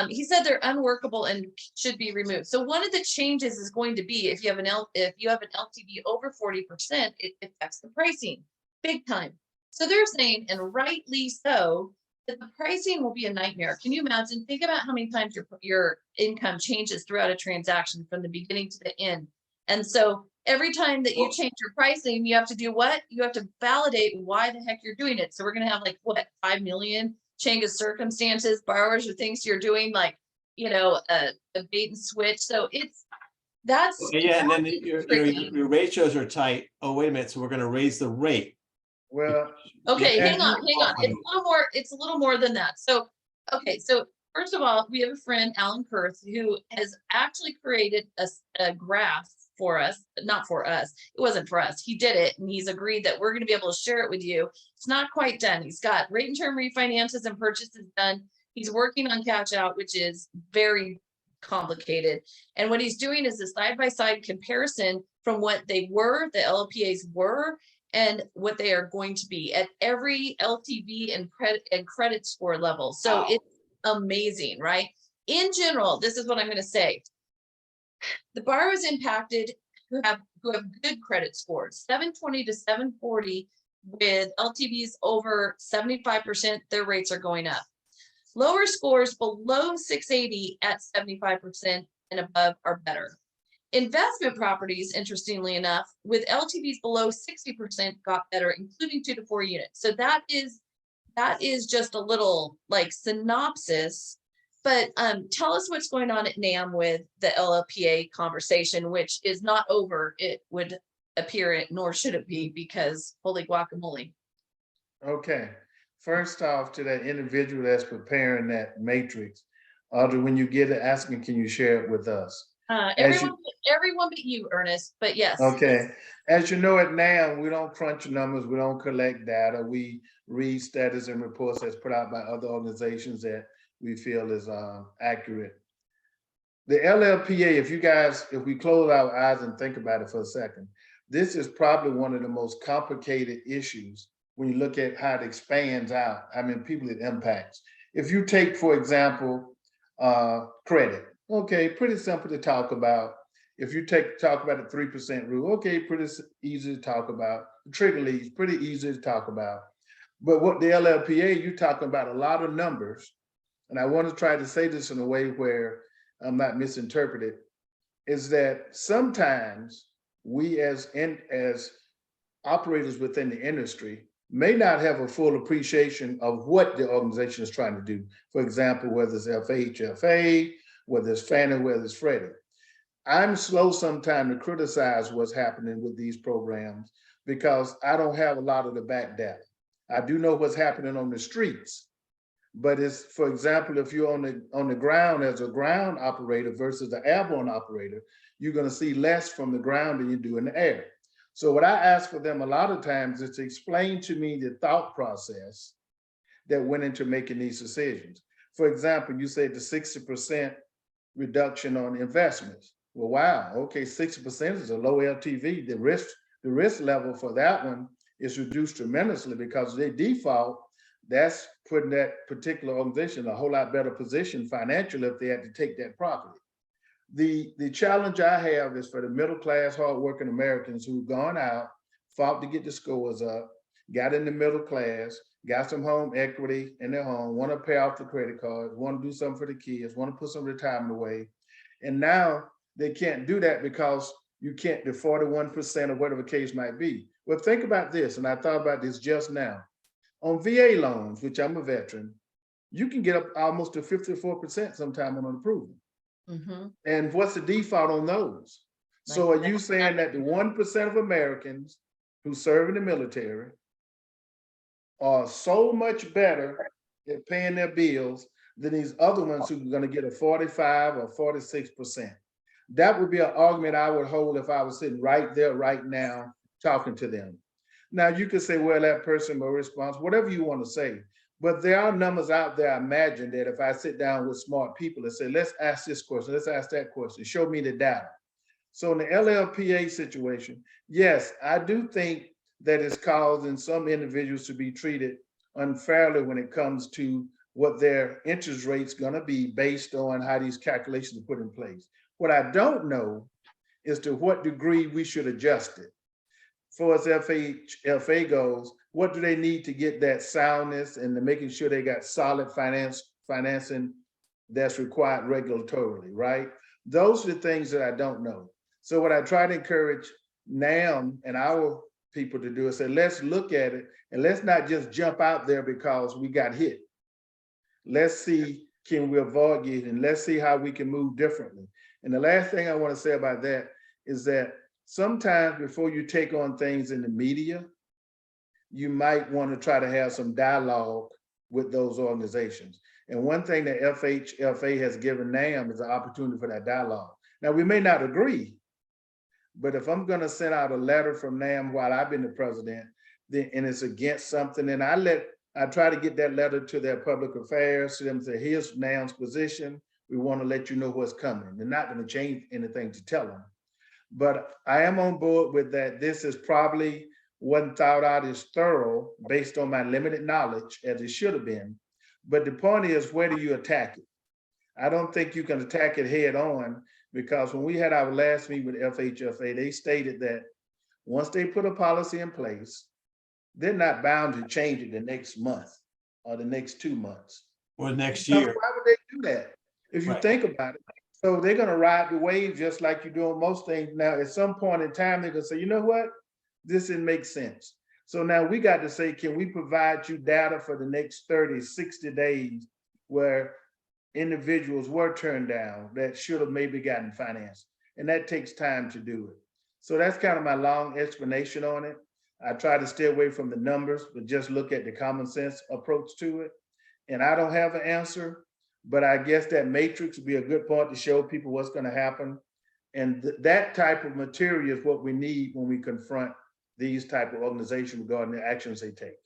He said they're unworkable and should be removed. So one of the changes is going to be if you have an LTV over 40%, it affects the pricing big time. So they're saying, and rightly so, that the pricing will be a nightmare. Can you imagine? Think about how many times your income changes throughout a transaction from the beginning to the end. And so every time that you change your pricing, you have to do what? You have to validate why the heck you're doing it. So we're going to have 5 million change of circumstances, borrowers or things you're doing, a bait and switch. So that's and then your ratios are tight. Oh, wait a minute. So we're going to raise the rate. Well, okay, hang on. It's a little more than that. So, okay. So first of all, we have a friend, Alan Kurth, who has actually created a graph for us, but not for us. It wasn't for us. He did it, and he's agreed that we're going to be able to share it with you. It's not quite done. He's got rate and term refinances and purchases done. He's working on cash out, which is very complicated. And what he's doing is a side-by-side comparison from what they were, the LLPAs were, and what they are going to be at every LTV and credit score level. So it's amazing, right? In general, this is what I'm going to say. The borrowers impacted who have good credit scores, 720 to 740 with LTVs over 75%, their rates are going up. Lower scores below 680 at 75% and above are better. Investment properties, interestingly enough, with LTVs below 60% got better, including 2 to 4 units. So that is just a little synopsis. But tell us what's going on at NAMB with the LLPA conversation, which is not over. It would appear, nor should it be, because holy guacamole. Okay. First off, to that individual that's preparing that matrix, Audrey, when you get it, asking, can you share it with us? Everyone but you, Ernest, but yes. Okay. As you know, at NAMB, we don't crunch numbers. We don't collect data. We read status and reports that's put out by other organizations that we feel is accurate. The LLPA, if we close our eyes and think about it for a second, this is probably one of the most complicated issues when you look at how it expands out. I mean, people it impacts. If you take, for example, credit, okay, pretty simple to talk about. If you talk about the 3% rule, okay, pretty easy to talk about. The trigger leads, pretty easy to talk about. But what the LLPA, you're talking about a lot of numbers. And I want to try to say this in a way where I'm not misinterpreted, is that sometimes we as operators within the industry may not have a full appreciation of what the organization is trying to do. For example, whether it's FHFA, whether it's Fannie, whether it's Freddie. I'm slow sometimes to criticize what's happening with these programs because I don't have a lot of the back data. I do know what's happening on the streets. But it's, for example, if you're on the ground as a ground operator versus the airborne operator, you're going to see less from the ground than you do in the air. So what I ask for them a lot of times is to explain to me the thought process that went into making these decisions. For example, you said the 60% reduction on investments. Well, wow, okay, 60% is a low LTV. The risk level for that one is reduced tremendously because they default. That's putting that particular organization in a whole lot better position financially if they had to take that property. The challenge I have is for the middle class, hardworking Americans who've gone out, fought to get the scores up, got in the middle class, got some home equity in their home, want to pay off the credit cards, want to do something for the kids, want to put some retirement away. And now they can't do that because you can't, the 41% or whatever the case might be. Well, think about this, and I thought about this just now. On VA loans, which I'm a veteran, you can get up almost to 54% sometime on approval. Mm-hmm. And what's the default on those? Like, so are you saying that the 1% of Americans who serve in the military are so much better at paying their bills than these other ones who are going to get a 45 or 46%? That would be an argument I would hold if I was sitting right there, right now, talking to them. Now, you could say, well, that person will respond, whatever you want to say. But there are numbers out there, I imagine, that if I sit down with smart people and say, let's ask this question, let's ask that question, show me the data. So in the LLPA situation, yes, I do think that it's causing some individuals to be treated unfairly when it comes to what their interest rate's gonna be based on how these calculations are put in place. What I don't know is to what degree we should adjust it. For as FHFA goes, what do they need to get that soundness and to making sure they got solid financing that's required regulatorily, right? Those are the things that I don't know. So what I try to encourage NAMB and our people to do is say, let's look at it and let's not just jump out there because we got hit. Let's see, can we avoid getting, let's see how we can move differently. And the last thing I want to say about that is that sometimes before you take on things in the media, you might want to try to have some dialogue with those organizations. And one thing that FHFA has given NAMB is an opportunity for that dialogue. Now, we may not agree, but if I'm going to send out a letter from NAMB while I've been the president, then, and it's against something, then I try to get that letter to their public affairs, to them say, here's NAMB's position. We want to let you know what's coming. They're not going to change anything to tell them. But I am on board with that. This is probably wasn't thought out as thorough based on my limited knowledge as it should have been. But the point is, where do you attack it? I don't think you can attack it head on, because when we had our last meeting with FHFA, they stated that once they put a policy in place, they're not bound to change it the next month or the next 2 months. Or next year. So why would they do that? If you think about it. So they're going to ride the wave just like you do on most things. Now, at some point in time, they're going to say, you know what? This didn't make sense. So now we got to say, can we provide you data for the next 30, 60 days where individuals were turned down that should have maybe gotten financed? And that takes time to do it. So that's kind of my long explanation on it. I try to stay away from the numbers, but just look at the common sense approach to it. And I don't have an answer, but I guess that matrix would be a good point to show people what's going to happen. And that type of material is what we need when we confront these type of organizations regarding the actions they take.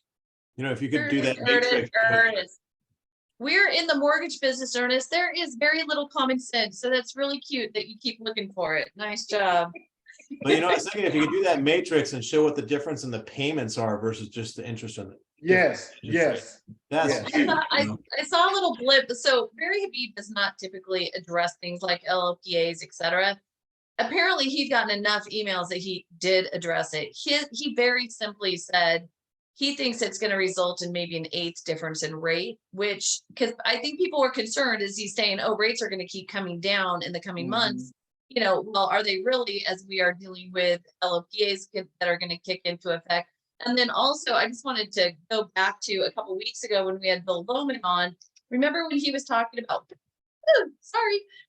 You know, if you could do that matrix. we're in the mortgage business, Ernest. There is very little common sense. So that's really cute that you keep looking for it. Nice job. But I was thinking if you could do that matrix and show what the difference in the payments are versus just the interest on it. Yes, yes. That's Yes. huge, I saw a little blip. So Barry Habib does not typically address things like LLPAs, etc. Apparently he'd gotten enough emails that he did address it. He very simply said he thinks it's going to result in maybe an 1/8 difference in rate, which, because I think people were concerned, is he's saying, oh, rates are going to keep coming down in the coming months. Well, are they really, as we are dealing with LLPAs that are going to kick into effect? And then also, I just wanted to go back to a couple weeks ago when we had Bill Loman on. Remember when he was talking about,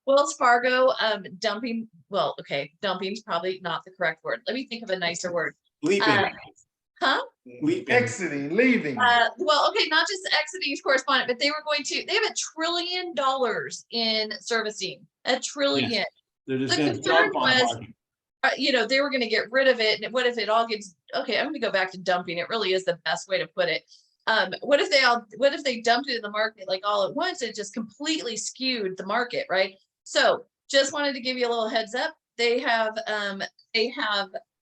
Wells Fargo dumping? Well, okay, dumping is probably not the correct word. Let me think of a nicer word. leaping. Leaving. Exiting, leaving. Well, okay, not just exiting correspondent, but they have $1 trillion in servicing. $1 trillion. Yes. They're just The going to concern dump on the was, market. they were going to get rid of it. And what if it all gets, okay, I'm going to go back to dumping. It really is the best way to put it. What if they dumped it in the market like all at once? It just completely skewed the market, right? So just wanted to give you a little heads up. They have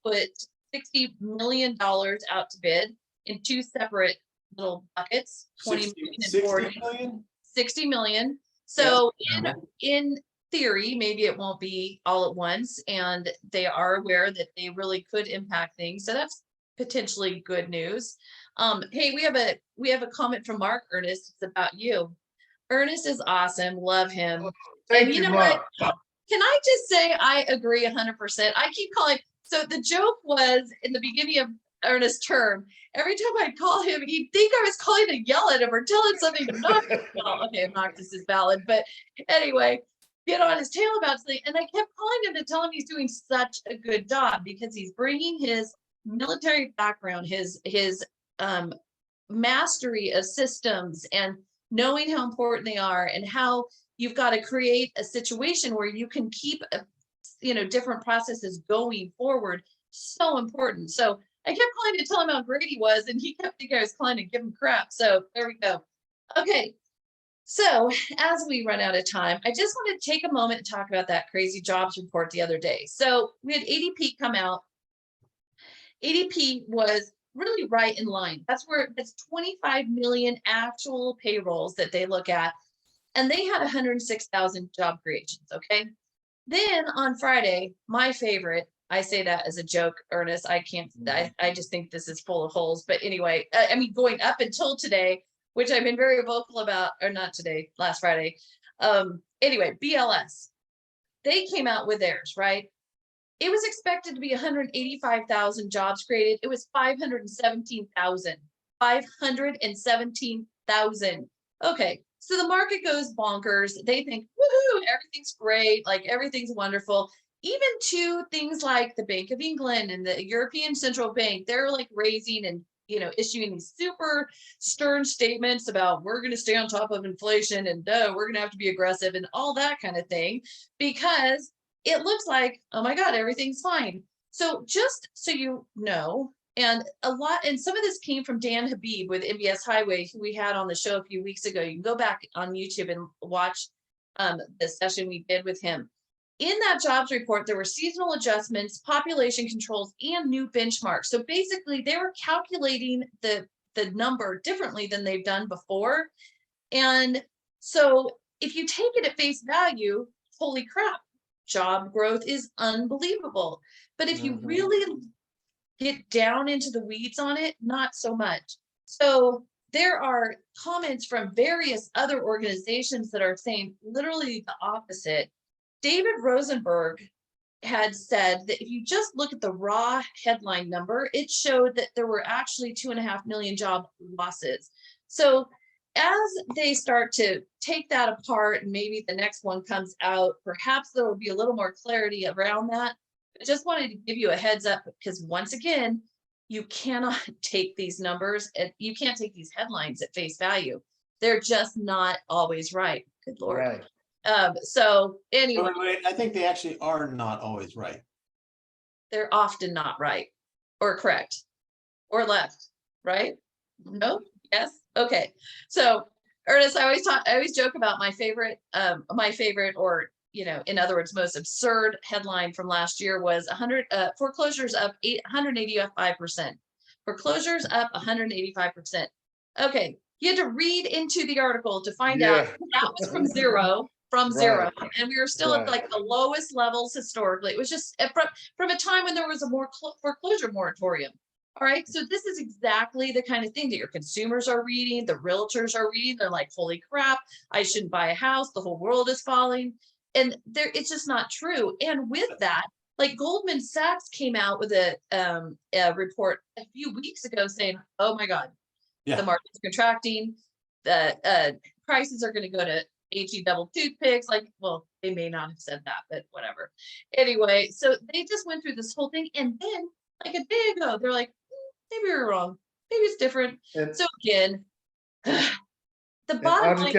put $60 million out to bid in 2 separate little buckets, 20 million and 40 million? 60 million. So Yeah. in theory, maybe it won't be all at once, and they are aware that they really could impact things. So that's potentially good news. Hey, we have a comment from Mark. Ernest, it's about you. Ernest is awesome. Love him. Thank And you, know Mark. what? Can I just say I agree 100%. I keep calling. So the joke was in the beginning of Ernest's term, every time I'd call him, he'd think I was calling to yell at him or tell him something obnoxious. Well, okay, obnoxious is valid, but anyway, get on his tail about something. And I kept calling him to tell him he's doing such a good job because he's bringing his military background, his mastery of systems and knowing how important they are and how you've got to create a situation where you can keep different processes going forward. So important. So I kept calling to tell him how great he was, and he kept thinking I was calling to give him crap. So there we go. Okay. So as we run out of time, I just want to take a moment to talk about that crazy jobs report the other day. So we had ADP come out. ADP was really right in line. That's 25 million actual payrolls that they look at. And they had 106,000 job creations. Okay. Then on Friday, my favorite, I say that as a joke, Ernest, I just think this is full of holes. But anyway, going up until today, which I've been very vocal about, or not today, last Friday. Anyway, BLS, they came out with theirs, right? It was expected to be 185,000 jobs created. It was 517,000. 517,000. Okay. So the market goes bonkers. They think, woohoo, everything's great. Like everything's wonderful. Even to things like the Bank of England and the European Central Bank, they're like raising and, issuing these super stern statements about we're going to stay on top of inflation and we're going to have to be aggressive and all that kind of thing, because it looks like, oh my God, everything's fine. So just so you know, and some of this came from Dan Habib with MBS Highway, who we had on the show a few weeks ago. You can go back on YouTube and watch the session we did with him. In that jobs report, there were seasonal adjustments, population controls, and new benchmarks. So basically, they were calculating the number differently than they've done before. And so if you take it at face value, holy crap, job growth is unbelievable. But if you really get down into the weeds on it, not so much. So there are comments from various other organizations that are saying literally the opposite. David Rosenberg had said that if you just look at the raw headline number, it showed that there were actually 2.5 million job losses. So as they start to take that apart and maybe the next one comes out, perhaps there will be a little more clarity around that. I just wanted to give you a heads up because once again, you cannot take these numbers and you can't take these headlines at face value. They're just not always right. Good Lord. Right. So anyway, Wait, I think they actually are not always right. They're often not right or correct or left, right? No? Yes? Okay. So Ernest, I always joke about my favorite, or, in other words, most absurd headline from last year was 100, foreclosures up 185%. Foreclosures up 185%. Okay, you had to read into the article to find out that was from zero, Right. and we were still at Right. like the lowest levels historically. It was just from a time when there was a more foreclosure moratorium. All right, so this is exactly the kind of thing that your consumers are reading, the realtors are reading. They're like, holy crap, I shouldn't buy a house. The whole world is falling. And it's just not true. And with that, like Goldman Sachs came out with a report a few weeks ago saying, oh my God, the market's contracting, the prices are going to go to HE double toothpicks. Like, well, they may not have said that, but whatever. Anyway, so they just went through this whole thing. And then like a day ago, they're like, maybe we're wrong. Maybe it's different. And, So again, the and bottom Audrey, line.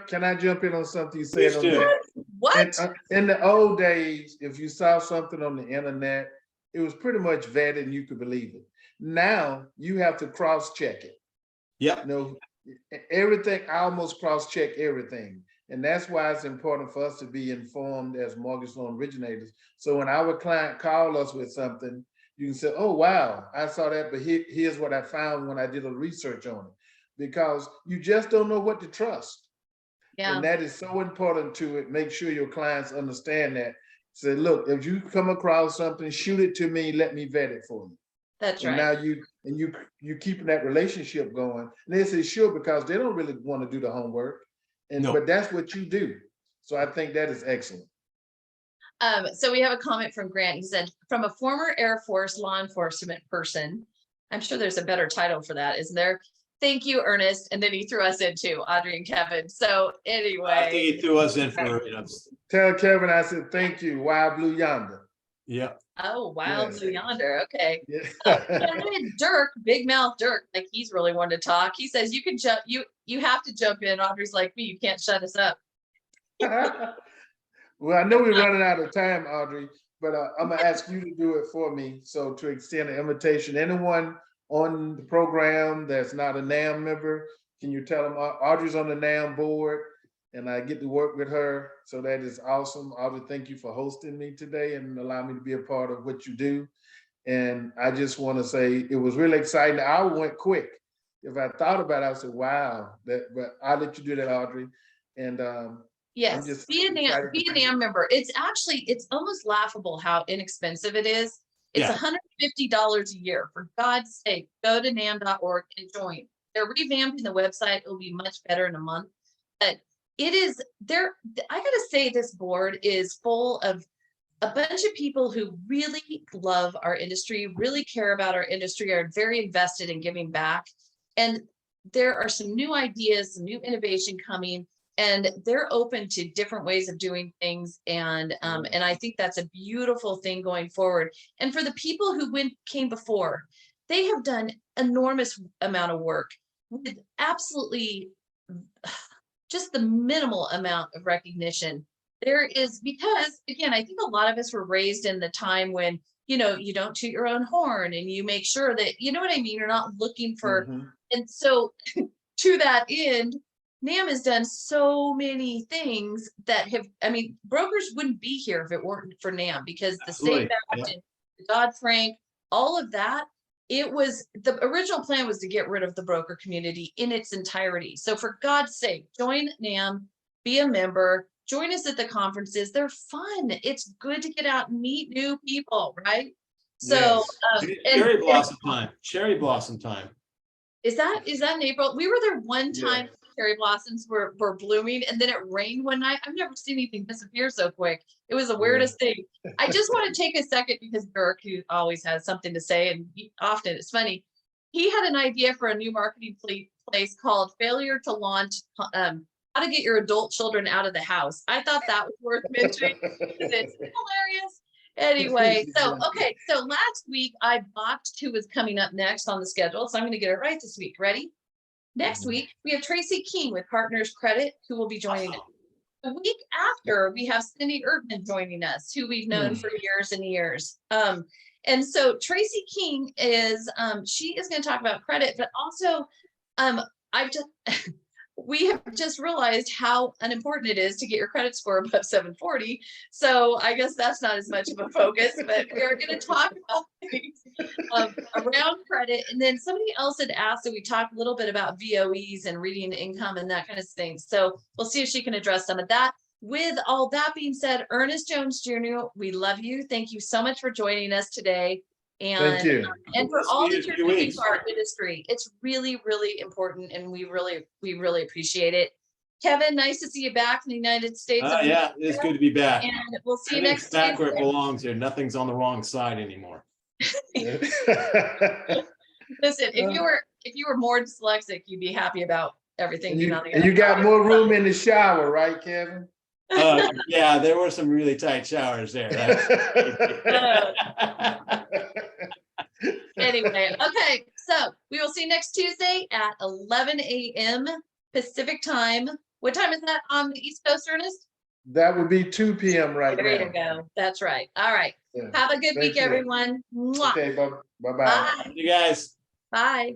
can I jump in on something you said on do. that? What? In the old days, if you saw something on the internet, it was pretty much vetted and you could believe it. Now you have to cross-check it. Yep. Everything, I almost cross-check everything. And that's why it's important for us to be informed as mortgage loan originators. So when our client call us with something, you can say, oh, wow, I saw that, but here's what I found when I did a research on it. Because you just don't know what to trust. Yeah. And that is so important to it. Make sure your clients understand that. Say, look, if you come across something, shoot it to me, let me vet it for you. That's and right. Now you keeping that relationship going. And they say, sure, because they don't really want to do the homework. But that's what you do. So I think that is excellent. So we have a comment from Grant. He said, from a former Air Force law enforcement person, I'm sure there's a better title for that, isn't there? Thank you, Ernest. And then he threw us into Audrey and Kevin. So anyway. I think he threw us in for, Tell Kevin I said, thank you, Wild Blue Yonder. Yeah. Oh, Wild Blue Yonder. Okay. Yeah. And Dirk, Big Mouth Dirk, like he's really wanted to talk. He says, you can jump, you have to jump in. Audrey's like me, you can't shut us up. Well, I know we're running out of time, Audrey, but I'm gonna ask you to do it for me. So to extend an invitation, anyone on the program that's not a NAMB member, can you tell them Audrey's on the NAMB board and I get to work with her. So that is awesome. Audrey, thank you for hosting me today and allow me to be a part of what you do. And I just want to say it was really exciting. I went quick. If I thought about it, I said, wow, but I'll let you do that, Audrey. And yes, be a NAMB member. It's almost laughable how inexpensive it is. It's $150 a year. For God's sake, go to NAMB.org and join. They're revamping the website. It will be much better in a month. But it is there. I gotta say, this board is full of a bunch of people who really love our industry, really care about our industry, are very invested in giving back. And there are some new ideas, some new innovation coming. And they're open to different ways of doing things. And I think that's a beautiful thing going forward. And for the people who came before, they have done enormous amount of work with absolutely just the minimal amount of recognition. There is, because again, I think a lot of us were raised in the time when, you don't toot your own horn and you make sure that, you know what I mean? You're not looking for, and so to that end, NAMB has done so many things that have, brokers wouldn't be here if it weren't for NAMB, because the SAFE Act and the Dodd-Frank, all of that, the original plan was to get rid of the broker community in its entirety. So for God's sake, join NAMB, be a member, join us at the conferences. They're fun. It's good to get out and meet new people, right? So cherry blossom time. Cherry blossom time. Is that in April? We were there one time. Cherry blossoms were blooming, and then it rained one night. I've never seen anything disappear so quick. It was the weirdest thing. I just want to take a second, because Dirk, who always has something to say, and often it's funny, he had an idea for a new marketing place called Failure to Launch, How to Get Your Adult Children Out of the House. I thought that was worth mentioning because it's hilarious. Anyway, so last week I boxed who was coming up next on the schedule, so I'm going to get it right this week. Ready? Next week, we have Tracy King with Partners Credit, who will be joining us. The week after, we have Cindy Erdman joining us, who we've known for years and years. And so Tracy King she is going to talk about credit, but also we have just realized how unimportant it is to get your credit score above 740. So I guess that's not as much of a focus, but we're going to talk about things around credit. And then somebody else had asked that we talk a little bit about VOEs and reading income and that kind of thing. So we'll see if she can address some of that. With all that being said, Ernest Jones Jr., we love you. Thank you so much for joining us today. Thank you. And for all that you're doing weeks. for our industry. It's really, really important, and we really appreciate it. Kevin, nice to see you back in the United States. Yeah, it's good to be back. And we'll see you Everything's next back where it Tuesday. belongs here. Nothing's on the wrong side anymore. Listen, if you were more dyslexic, you'd be happy about everything. And you got more room in the shower, right, Kevin? Yeah, there were some really tight showers there. Anyway, okay, so we will see you next Tuesday at 11 a.m. Pacific time. What time is that on the East Coast, Ernest? That would be 2 p.m. right now. There you go. That's right. All right. Yeah. Have a good Thank week, you. everyone. Mwah. Okay, bye-bye. Bye. You guys. Bye.